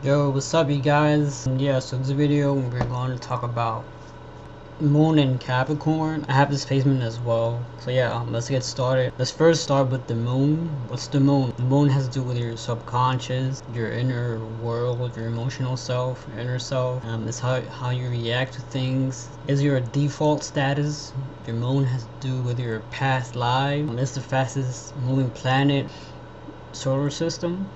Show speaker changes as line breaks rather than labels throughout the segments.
Yo, what's up, you guys? Yeah, so this video we're going to talk about Moon and Capricorn. I have this placement as well. So yeah, let's get started. Let's first start with the Moon. What's the Moon? The Moon has to do with your subconscious, your inner world, your emotional self, your inner self. It's how you react to things. Is your default status. Your Moon has to do with your past life. It's the fastest moving planet solar system.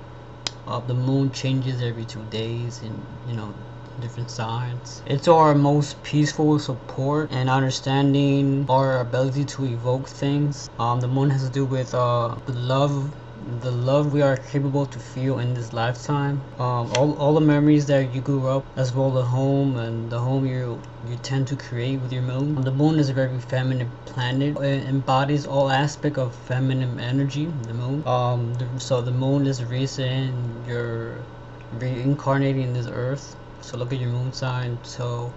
The moon changes every 2 days in, different signs. It's our most peaceful support and understanding our ability to evoke things. The moon has to do with the love we are capable to feel in this lifetime. All the memories that you grew up, as well the home and the home you tend to create with your moon. The moon is a very feminine planet. It embodies all aspects of feminine energy. The moon. So the moon is the reason you're reincarnating in this earth. So look at your moon sign. So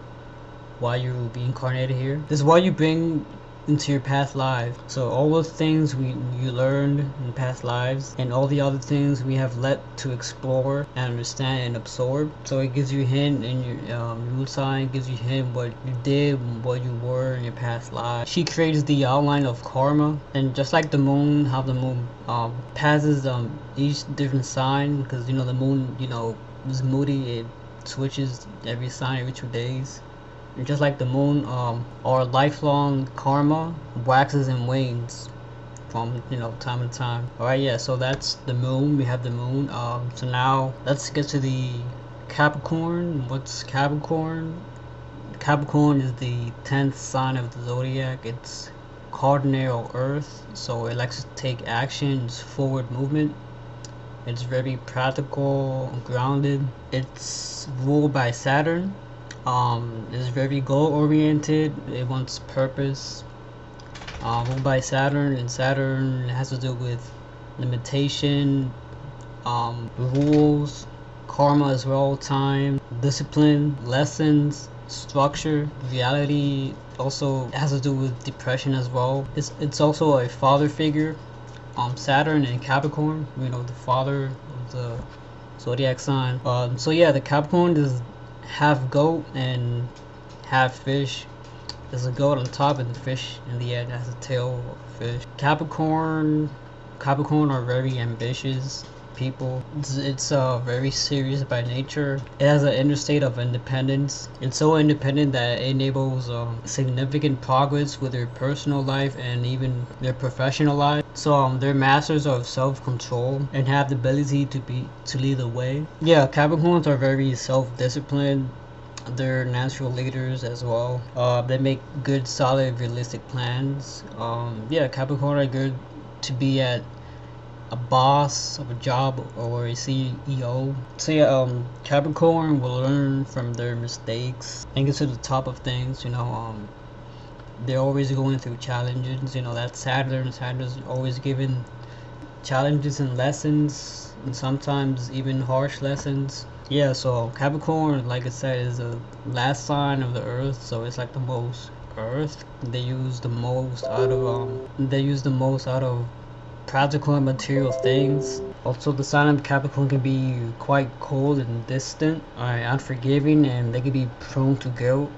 why you reincarnated here? This is why you bring into your past life. So all those things you learned in past lives, and all the other things we have let to explore and understand and absorb. So it gives you a hint in your moon sign, gives you a hint what you did, what you were in your past life. She creates the outline of karma, and just like the moon, how the moon passes each different sign, because the moon is moody. It switches every sign every 2 days. And just like the moon, our lifelong karma waxes and wanes from time to time. Alright, yeah, so that's the moon. We have the moon. So now let's get to the Capricorn. What's Capricorn? Capricorn is the 10th sign of the zodiac. It's cardinal earth, so it likes to take action. It's forward movement. It's very practical, grounded. It's ruled by Saturn. Is very goal oriented. It wants purpose. Ruled by Saturn, and Saturn has to do with limitation, rules, karma as well, time, discipline, lessons, structure. Reality also has to do with depression as well. It's also a father figure. Saturn and Capricorn, the father of the zodiac sign. So yeah, the Capricorn is half goat and half fish. There's a goat on top and the fish in the end has a tail of a fish. Capricorn are very ambitious people. It's very serious by nature. It has an inner state of independence. It's so independent that it enables significant progress with their personal life and even their professional life. So they're masters of self-control and have the ability to lead the way. Yeah, Capricorns are very self-disciplined. They're natural leaders as well. They make good, solid, realistic plans. Yeah, Capricorn are good to be at a boss of a job or a CEO. So yeah, Capricorn will learn from their mistakes and get to the top of things. They're always going through challenges. That's Saturn. Saturn's always giving challenges and lessons, and sometimes even harsh lessons. Yeah, so Capricorn, like I said, is the last sign of the earth, so it's like the most earth. They use the most out of practical and material things. Also, the sign of Capricorn can be quite cold and distant, unforgiving, and they can be prone to guilt.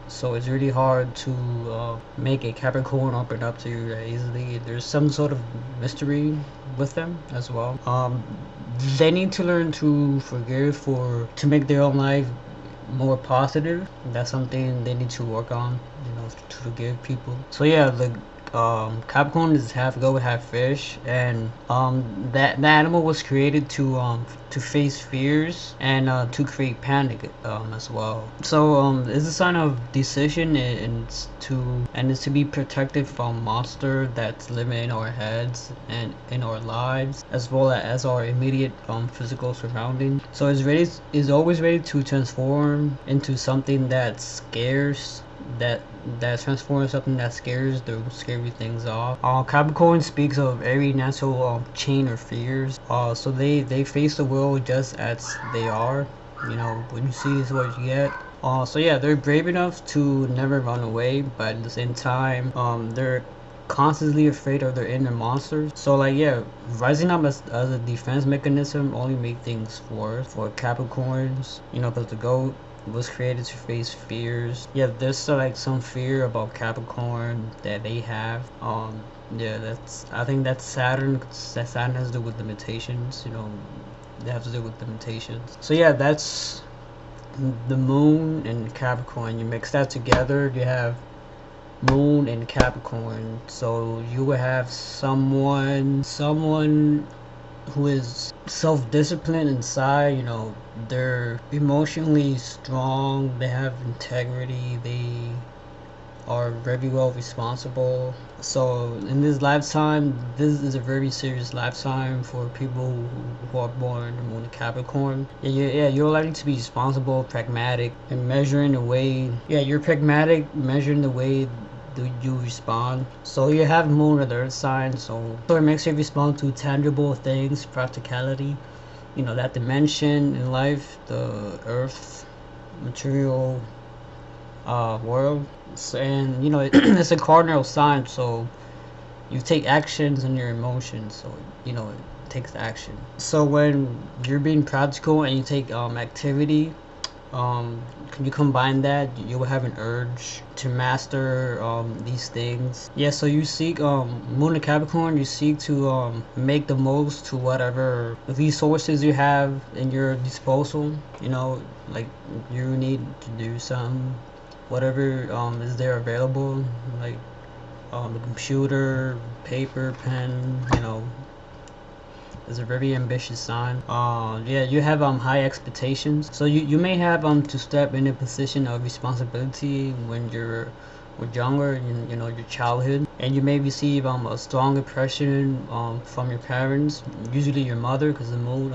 So it's really hard to make a Capricorn open up to you easily. There's some sort of mystery with them as well. They need to learn to forgive to make their own life more positive. That's something they need to work on, to forgive people. So yeah, the Capricorn is half goat, half fish, and that animal was created to face fears and to create panic as well. So it's a sign of decision, and it's to be protected from monster that's living in our heads and in our lives, as well as our immediate physical surroundings. So it's always ready to transform into something that scares that transforms something that scares the scary things off. Capricorn speaks of every natural chain or fears. So they face the world just as they are. What you see is what you get. So yeah, they're brave enough to never run away, but at the same time, they're constantly afraid of their inner monsters. So like yeah, rising up as a defense mechanism only make things worse for Capricorns. You know, because the goat was created to face fears. Yeah, there's like some fear about Capricorn that they have. Yeah, that's I think that's Saturn. That Saturn has to do with limitations. You know, they have to do with limitations. So yeah, that's the moon and Capricorn. You mix that together, you have moon and Capricorn. So you will have someone who is self-disciplined inside. You know, they're emotionally strong, they have integrity, they are very well responsible. So in this lifetime, this is a very serious lifetime for people who are born in the moon of Capricorn. Yeah, you're likely to be responsible, pragmatic, and measuring the way. Yeah, you're pragmatic, measuring the way do you respond. So you have moon and earth sign, so it makes you respond to tangible things, practicality. You know, that dimension in life, the earth, material world. So, and you know, it's a cardinal sign, so you take actions on your emotions. So you know, it takes action. So when you're being practical and you take activity, can you combine that? You will have an urge to master these things. Yeah, so you seek moon and Capricorn. You seek to make the most to whatever resources you have in your disposal. You know, like you need to do some whatever is there available, like the computer, paper, pen. You know, is a very ambitious sign. Yeah, you have high expectations. So you may have to step in a position of responsibility when you're younger, you know, your childhood, and you may receive a strong impression from your parents, usually your mother, because the moon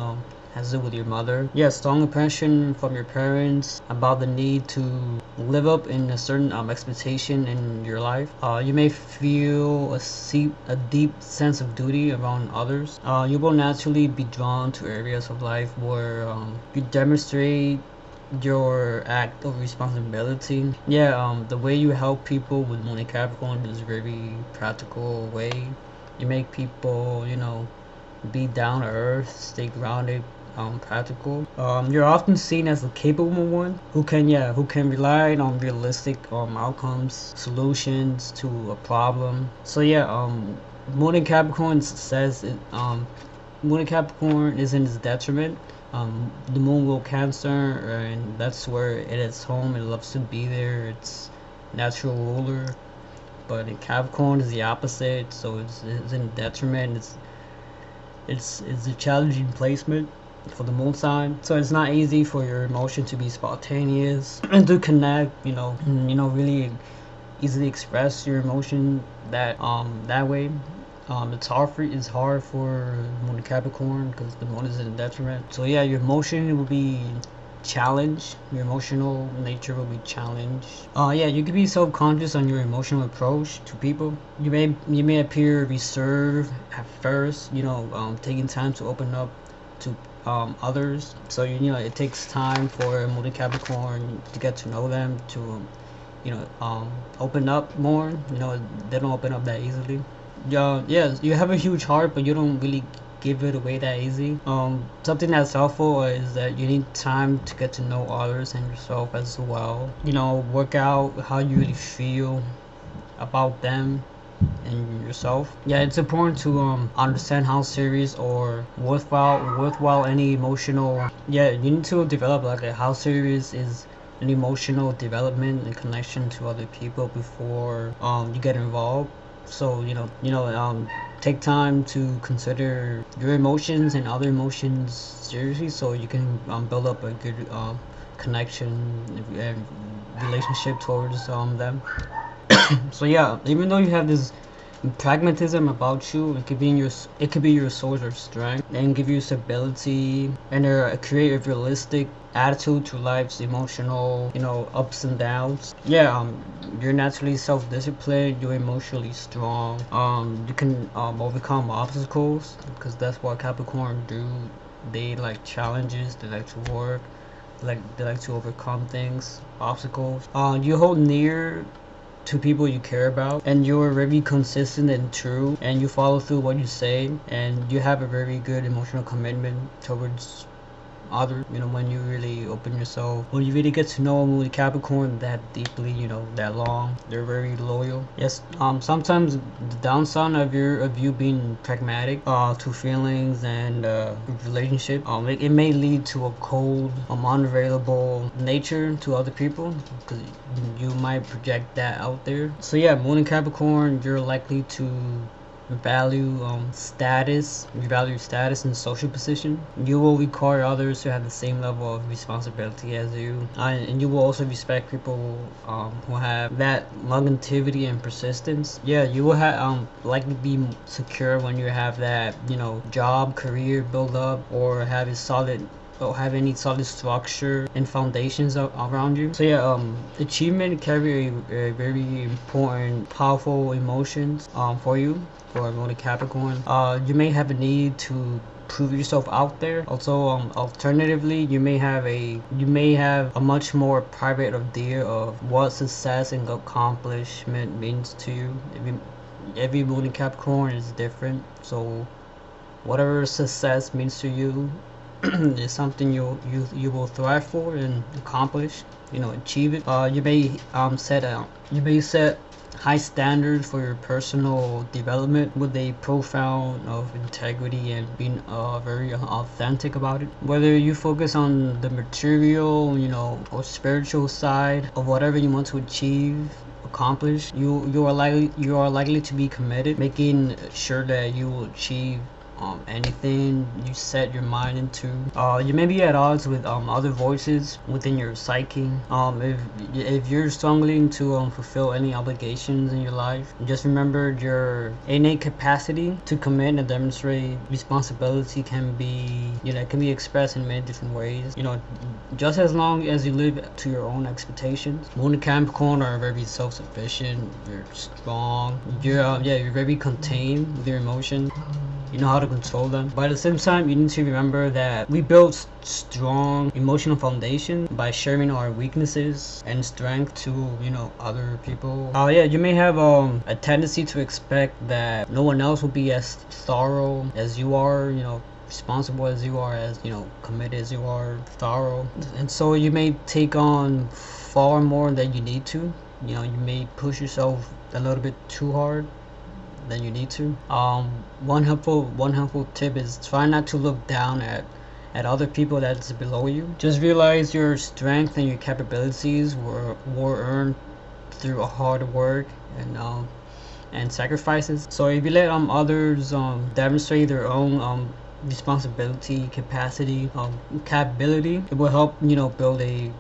has to do with your mother. Yeah, strong impression from your parents about the need to live up in a certain expectation in your life. You may feel a deep sense of duty around others. You will naturally be drawn to areas of life where you demonstrate your act of responsibility. Yeah, the way you help people with Moon and Capricorn is a very practical way. You make people, you know, be down to earth, stay grounded, practical. You're often seen as a capable one who can rely on realistic outcomes, solutions to a problem. So yeah, Moon in Capricorn says it. Moon in Capricorn is in its detriment. The moon will Cancer, and that's where it is home. It loves to be there. It's natural ruler. But in Capricorn is the opposite, so it's in detriment. It's a challenging placement for the moon sign, so it's not easy for your emotion to be spontaneous and to connect. Really easily express your emotion that way. It's hard for Moon and Capricorn because the moon is in detriment. So yeah, your emotion will be challenged. Your emotional nature will be challenged. Yeah, you can be self-conscious on your emotional approach to people. You may appear reserved at first. Taking time to open up to others. So it takes time for Moon and Capricorn to get to know them, to open up more. They don't open up that easily. Yeah, you have a huge heart, but you don't really give it away that easy. Something that's helpful is that you need time to get to know others and yourself as well. Work out how you really feel about them and yourself. Yeah, it's important to understand how serious or worthwhile any emotional. Yeah, you need to develop like how serious is an emotional development and connection to other people before you get involved. So take time to consider your emotions and other emotions seriously, so you can build up a good connection and relationship towards them. So yeah, even though you have this pragmatism about you, it could be your source of strength and give you stability and create a realistic attitude to life's emotional ups and downs. Yeah, you're naturally self-disciplined, you're emotionally strong. You can overcome obstacles because that's what Capricorn do. They like challenges, they like to work, they like to overcome things, obstacles. You hold near to people you care about, and you're very consistent and true, and you follow through what you say, and you have a very good emotional commitment towards others. When you really open yourself, when you really get to know a Capricorn that deeply, that long, they're very loyal. Yes, sometimes the downside of you being pragmatic to feelings and relationship, it may lead to a cold, unavailable nature to other people, because you might project that out there. So yeah, Moon in Capricorn, you're likely to value status. You value status and social position. You will require others to have the same level of responsibility as you, and you will also respect people who have that longevity and persistence. Yeah, you will have likely be secure when you have that job, career build up, or have a solid or have any solid structure and foundations around you. So yeah, achievement carry a very important, powerful emotions for you, for Moon Capricorn. You may have a need to prove yourself out there. Also, alternatively, you may have a much more private idea of what success and accomplishment means to you. Every Moon Capricorn is different, so whatever success means to you is something you will thrive for and accomplish. Achieve it. You may set high standards for your personal development with a profound of integrity and being very authentic about it. Whether you focus on the material, or spiritual side of whatever you want to achieve, accomplish, you are likely to be committed, making sure that you will achieve anything you set your mind into. You may be at odds with other voices within your psyche. If you're struggling to fulfill any obligations in your life, just remember your innate capacity to commit and demonstrate responsibility can be expressed in many different ways. Just as long as you live to your own expectations. Moon and Capricorn are very self-sufficient. You're strong. You're very contained with your emotions. You know how to control them. But at the same time, you need to remember that we build strong emotional foundation by sharing our weaknesses and strength to other people. You may have a tendency to expect that no one else will be as thorough as you are, responsible as you are, as committed as you are, thorough, and so you may take on far more than you need to. You may push yourself a little bit too hard than you need to. One helpful tip is try not to look down at other people that's below you. Just realize your strength and your capabilities were earned through hard work and sacrifices. So if you let others demonstrate their own responsibility, capacity, capability, it will help build a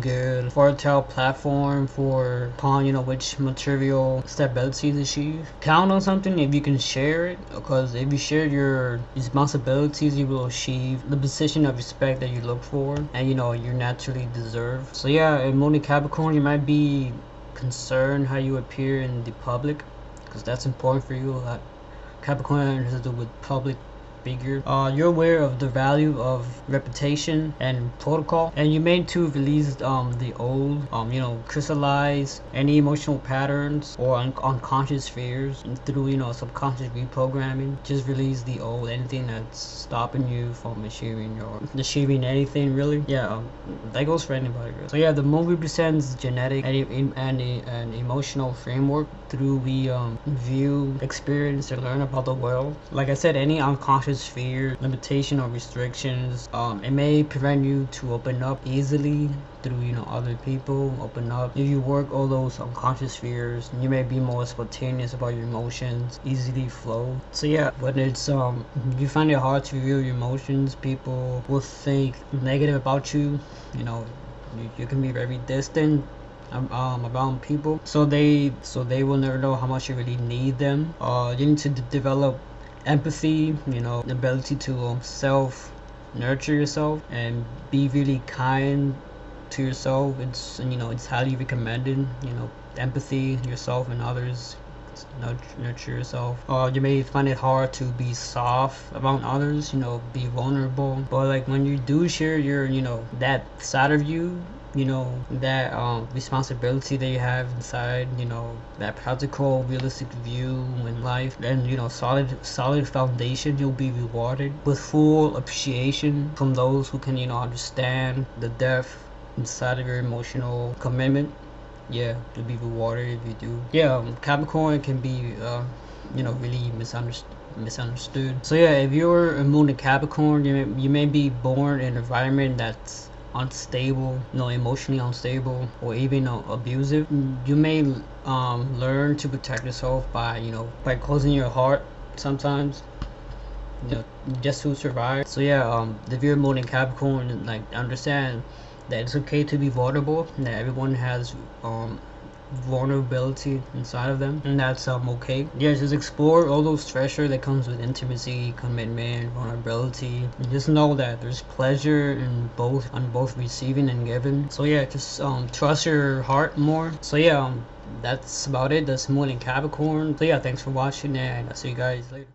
good fertile platform for upon which material stability is achieved. Count on something if you can share it, because if you share your responsibilities, you will achieve the position of respect that you look for and you naturally deserve. So yeah, in Moon Capricorn, you might be concerned how you appear in the public, because that's important for you. Capricorn has to do with public figure. You're aware of the value of reputation and protocol, and you may to release the old, crystallize any emotional patterns or unconscious fears through subconscious reprogramming. Just release the old, anything that's stopping you from achieving anything really. That goes for anybody really. So yeah, the moon represents genetic and emotional framework through we view, experience, and learn about the world. Like I said, any unconscious fear, limitation, or restrictions, it may prevent you to open up easily through other people. Open up. If you work all those unconscious fears, you may be more spontaneous about your emotions, easily flow. So yeah, when it's you find it hard to reveal your emotions, people will think negative about you. You can be very distant around people, so they will never know how much you really need them. You need to develop empathy, the ability to self nurture yourself and be really kind to yourself. It's highly recommended. Empathy yourself and others, nurture yourself. You may find it hard to be soft around others, be vulnerable, but like when you do share your that side of you, you know, that responsibility that you have inside, you know, that practical realistic view in life, and you know, solid foundation. You'll be rewarded with full appreciation from those who can, you know, understand the depth inside of your emotional commitment. Yeah, you'll be rewarded if you do. Yeah, Capricorn can be you know, really misunderstood. So yeah, if you're a moon in Capricorn, you may be born in an environment that's unstable, you know, emotionally unstable, or even abusive. You may learn to protect yourself by, you know, by closing your heart sometimes, you know, just to survive. So yeah, if you're a moon in Capricorn, like, understand that it's okay to be vulnerable, and that everyone has vulnerability inside of them, and that's okay. Yeah, just explore all those treasure that comes with intimacy, commitment, vulnerability, and just know that there's pleasure in both, on both receiving and giving. So yeah, just trust your heart more. So yeah, that's about it. That's Moon in Capricorn. So yeah, thanks for watching, and I'll see you guys later.